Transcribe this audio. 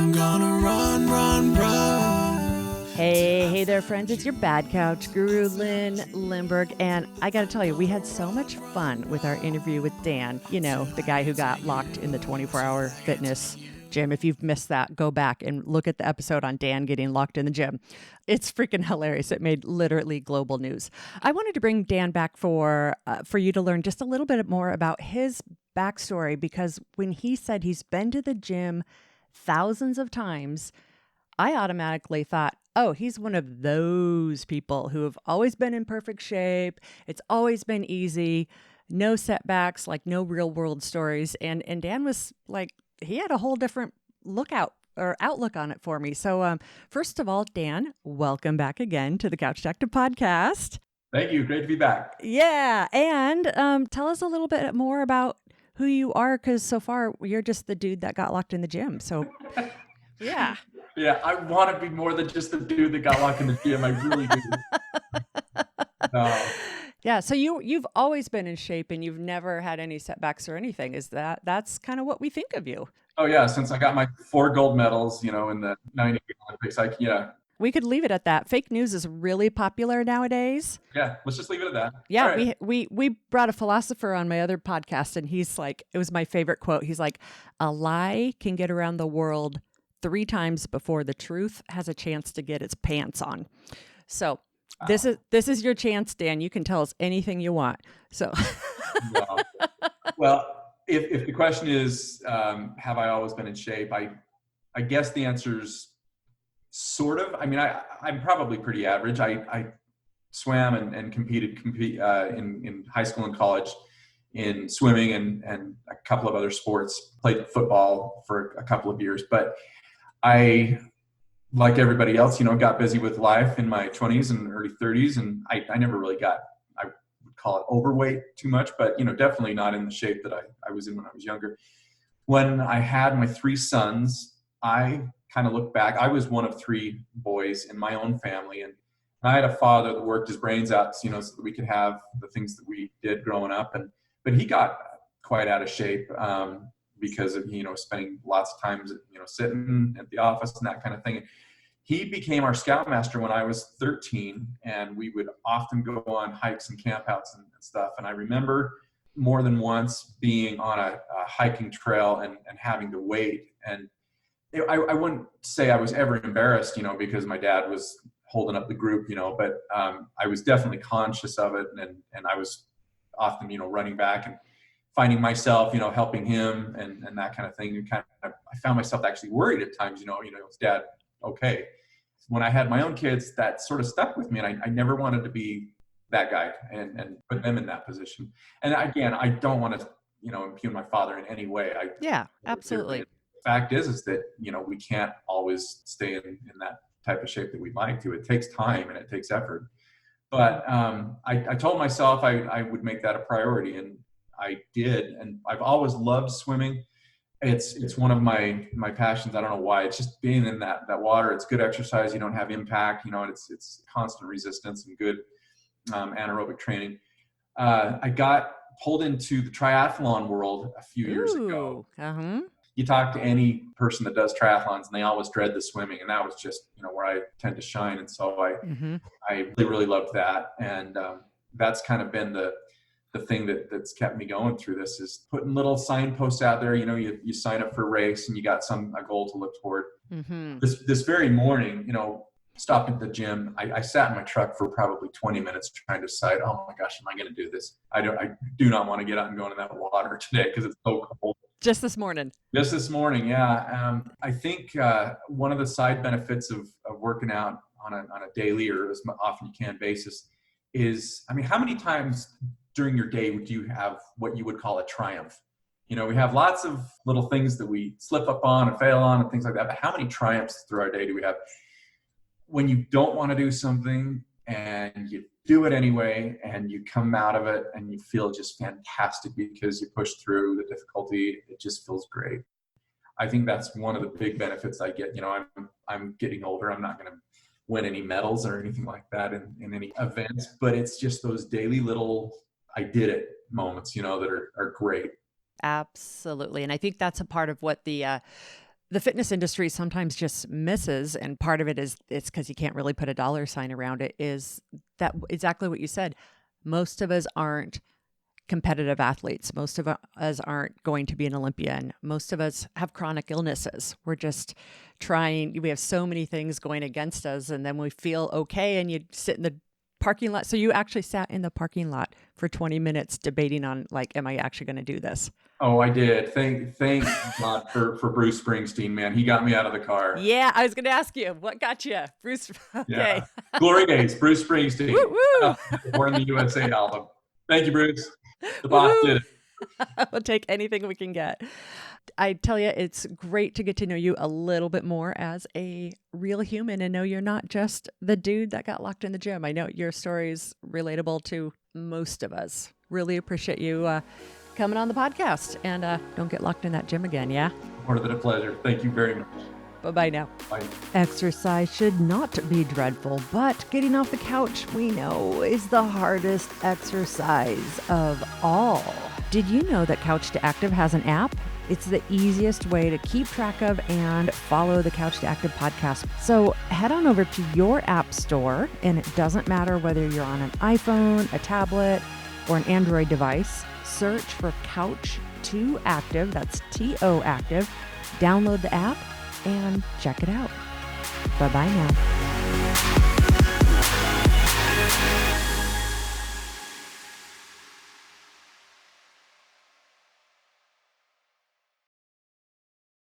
I'm gonna run, run, run. Hey there, friends. It's your Bad Couch guru, Lynn Limburg. And I got to tell you, we had so much fun with our interview with Dan, you know, the guy who got locked in the 24-hour fitness gym. If you've missed that, go back and look at the episode on Dan getting locked in the gym. It's freaking hilarious. It made literally global news. I wanted to bring Dan back for you to learn just a little bit more about his backstory, because when he said he's been to the gym thousands of times, I automatically thought, oh, he's one of those people who have always been in perfect shape. It's always been easy, no setbacks, like no real world stories. And Dan was like, he had a whole different outlook on it for me. So first of all, Dan, welcome back again to the Couch Detective podcast. Thank you. Great to be back. Yeah. And tell us a little bit more about who you are, because so far you're just the dude that got locked in the gym. So yeah. Yeah, I want to be more than just the dude that got locked in the gym. I really do. Yeah, so you've always been in shape and you've never had any setbacks or anything. That's kind of what we think of you? Oh yeah, since I got my 4 gold medals, in the 98 Olympics, We could leave it at that. Fake news is really popular nowadays. Yeah, let's just leave it at that. Yeah, right. we brought a philosopher on my other podcast, and he's like, it was my favorite quote. He's like, a lie can get around the world 3 times before the truth has a chance to get its pants on. So this is your chance, Dan. You can tell us anything you want. So, well, if the question is, have I always been in shape? I guess the answer's sort of. I mean, I'm probably pretty average. I swam and competed in high school and college in swimming and a couple of other sports. Played football for a couple of years, but I, like everybody else, got busy with life in my 20s and early 30s, and I never really got, I would call it overweight too much, but definitely not in the shape that I was in when I was younger. When I had my 3 sons, I kind of look back. I was one of 3 boys in my own family, and I had a father that worked his brains out, so that we could have the things that we did growing up, but he got quite out of shape. Because of spending lots of times sitting at the office and that kind of thing. He became our scoutmaster when I was 13, and we would often go on hikes and campouts and stuff. And I remember more than once being on a hiking trail and having to wait. And I wouldn't say I was ever embarrassed, because my dad was holding up the group, but I was definitely conscious of it, and I was often running back and finding myself, helping him and that kind of thing. And I found myself actually worried at times, is Dad okay? When I had my own kids, that sort of stuck with me, and I never wanted to be that guy and put them in that position. And again, I don't want to, impugn my father in any way. Yeah, absolutely. The fact is that, we can't always stay in that type of shape that we'd like to. It takes time and it takes effort. But I told myself I would make that a priority, and I did, and I've always loved swimming. It's one of my passions. I don't know why. It's just being in that water. It's good exercise. You don't have impact. It's constant resistance and good anaerobic training. I got pulled into the triathlon world a few years ago. Uh-huh. You talk to any person that does triathlons, and they always dread the swimming, and that was just where I tend to shine. And so I really loved that, and that's kind of been the thing that's kept me going through this, is putting little signposts out there. You sign up for a race and you got a goal to look toward. Mm-hmm. This very morning, stopped at the gym. I sat in my truck for probably 20 minutes trying to decide, oh my gosh, am I going to do this? I do not want to get out and go into that water today because it's so cold. Just this morning, yeah. I think one of the side benefits of working out on a daily or as often you can basis is, how many times during your day do you have what you would call a triumph? We have lots of little things that we slip up on and fail on and things like that, but how many triumphs through our day do we have when you don't want to do something and you do it anyway and you come out of it and you feel just fantastic because you push through the difficulty? It just feels great. I think that's one of the big benefits I get. I'm getting older. I'm not going to win any medals or anything like that in any events, but it's just those daily little I did it moments, that are great. Absolutely. And I think that's a part of what the the fitness industry sometimes just misses, and part of it is it's because you can't really put a dollar sign around it, is that exactly what you said. Most of us aren't competitive athletes. Most of us aren't going to be an Olympian. Most of us have chronic illnesses. We're just trying, we have so many things going against us, and then we feel okay, and you sit in the parking lot. So you actually sat in the parking lot for 20 minutes debating on, like, am I actually going to do this? Oh, I did. Thank God for Bruce Springsteen, man. He got me out of the car. Yeah, I was going to ask you, what got you? Bruce, okay. Yeah. Glory Days, Bruce Springsteen. Woo, woo. Born in the USA album. Thank you, Bruce. The boss did it. We'll take anything we can get. I tell you, it's great to get to know you a little bit more as a real human and know you're not just the dude that got locked in the gym. I know your story is relatable to most of us. Really appreciate you coming on the podcast, and don't get locked in that gym again, yeah? More than a pleasure. Thank you very much. Bye-bye now. Bye. Exercise should not be dreadful, but getting off the couch, we know, is the hardest exercise of all. Did you know that Couch to Active has an app? It's the easiest way to keep track of and follow the Couch to Active podcast. So head on over to your app store, and it doesn't matter whether you're on an iPhone, a tablet, or an Android device. Search for Couch to Active, that's T-O Active. Download the app and check it out. Bye-bye now.